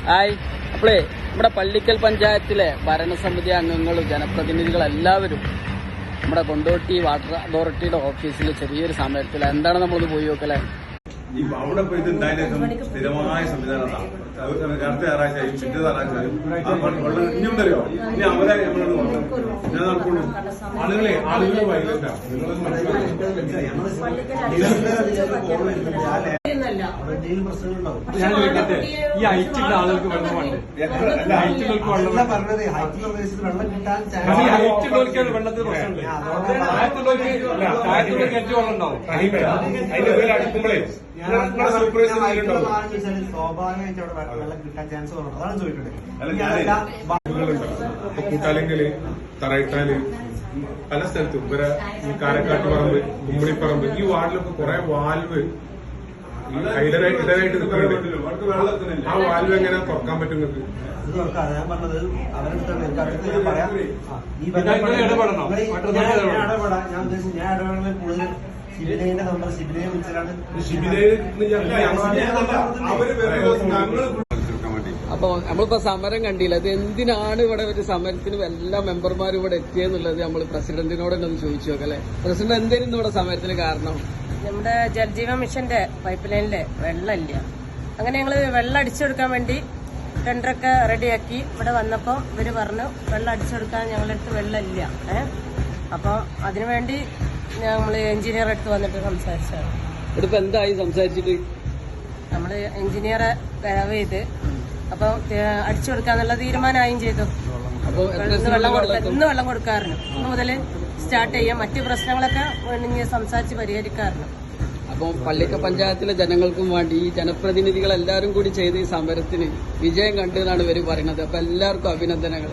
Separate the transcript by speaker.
Speaker 1: Hi. അപ്പോളേ നമ്മുടെ പള്ളിക്കൽ പഞ്ചായത്തിലെ ഭരണസമിതി അംഗങ്ങളും ജനപ്രതിനിധികളും എല്ലാവരും നമ്മുടെ കൊണ്ടോട്ടി വാട്ടർ അതോറിറ്റിയുടെ ഓഫീസിൽ ചെറിയൊരു സമരത്തിൽ എന്താണ് നമ്മളൊന്ന് പോയി നോക്കല്ലേ?
Speaker 2: അവിടെ പോയിട്ട് ഉണ്ടായിരുന്ന സ്ഥിരമായ സംവിധാനമാണ്. അടുത്ത ഞായറാഴ്ചയും പിറ്റേ ഞായറാഴ്ചയും വെള്ളം ഇനിയുണ്ടല്ലോ. ഇനി അവരായി നമ്മളോട് ഞാൻ നടക്കുള്ളൂ. ആളുകളെ വൈകില്ല.
Speaker 3: ഞാൻ ചോദിക്കട്ടെ, ഈ ഹൈറ്റുള്ള ആളുകൾക്ക് വെള്ളം വേണ്ടേ? ഹൈറ്റുള്ളവർക്ക് വെള്ളം പറഞ്ഞത് വെള്ളം കിട്ടാൻ ഹൈറ്റുള്ളവർക്കാണ് വെള്ളത്തിന് പ്രശ്നമുണ്ട്. താഴത്തുള്ളവർക്ക് ഏറ്റവും വെള്ളം ഉണ്ടാവും.
Speaker 2: അതിന്റെ പേര് അടുക്കുമ്പോഴേ
Speaker 3: സ്വാഭാവികമായിട്ട് അവിടെ വെള്ളം കിട്ടാൻ ചാൻസ് കുറവാണ്. അതാണ് ചോദിക്കുന്നത്.
Speaker 4: കൂട്ടാലെങ്കില് തറയിട്ടാല് പല സ്ഥലത്തും ഇവരെ ഈ കാരക്കാട്ട് പറമ്പ്, കുമ്മിണിപ്പറമ്പ്, ഈ വാർഡിലൊക്കെ കുറെ വാൽവ് ഇടരായിട്ട് നിൽക്കുന്നുണ്ട്. ആ വാൽവ് എങ്ങനെ തുറക്കാൻ പറ്റും നിങ്ങൾക്ക്?
Speaker 3: ഞാൻ പറഞ്ഞത് അവരെടുത്ത് ഞാൻ പറയാം. ഞാൻ ഉദ്ദേശിച്ചു ഞാൻ ഇടപെടലിൽ കൂടുതൽ ശിബിനയുടെ നമ്പർ ശിബിനയെ വിളിച്ചാണ്.
Speaker 1: അപ്പൊ നമ്മളിപ്പോ സമരം കണ്ടില്ല. അത് എന്തിനാണ് ഇവിടെ ഒരു സമരത്തിന് എല്ലാ മെമ്പർമാരും ഇവിടെ എത്തിയെന്നുള്ളത് നമ്മൾ പ്രസിഡന്റിനോട് തന്നെ ഒന്ന് ചോദിച്ചു നോക്കല്ലേ. പ്രസിഡന്റ് എന്തായിരുന്നു ഇവിടെ സമരത്തിന് കാരണം?
Speaker 5: നമ്മുടെ ജൽജീവൻ മിഷന്റെ പൈപ്പ് ലൈനിലെ വെള്ളമില്ല. അങ്ങനെ ഞങ്ങള് വെള്ളം അടിച്ചെടുക്കാൻ വേണ്ടി ടെൻഡറൊക്കെ റെഡിയാക്കി ഇവിടെ വന്നപ്പോ ഇവര് പറഞ്ഞു വെള്ളം അടിച്ചെടുക്കാൻ ഞങ്ങളുടെ അടുത്ത് വെള്ളമില്ല. അപ്പൊ അതിനുവേണ്ടി നമ്മള് എഞ്ചിനീയറെ അടുത്ത് വന്നിട്ട് സംസാരിച്ചാണ്.
Speaker 1: ഇതിപ്പോ എന്തായി സംസാരിച്ചിട്ട്?
Speaker 5: നമ്മള് എഞ്ചിനീയറെ കരാവ് ചെയ്ത് അപ്പൊ അടിച്ചു കൊടുക്കാന്നുള്ള തീരുമാനമായും ചെയ്തു. ഇന്ന് വെള്ളം കൊടുക്കാറുണ്ട്. ഇന്ന് മുതൽ സ്റ്റാർട്ട് ചെയ്യാം. മറ്റു പ്രശ്നങ്ങളൊക്കെ സംസാരിച്ച് പരിഹരിക്കാറുണ്ട്.
Speaker 1: അപ്പോൾ പള്ളിക്കൽ പഞ്ചായത്തിലെ ജനങ്ങൾക്കും വേണ്ടി ഈ ജനപ്രതിനിധികൾ എല്ലാവരും കൂടി ചെയ്ത് ഈ സമരത്തിന് വിജയം കണ്ടു എന്നാണ് ഇവർ പറയുന്നത്. അപ്പൊ എല്ലാവർക്കും അഭിനന്ദനങ്ങൾ.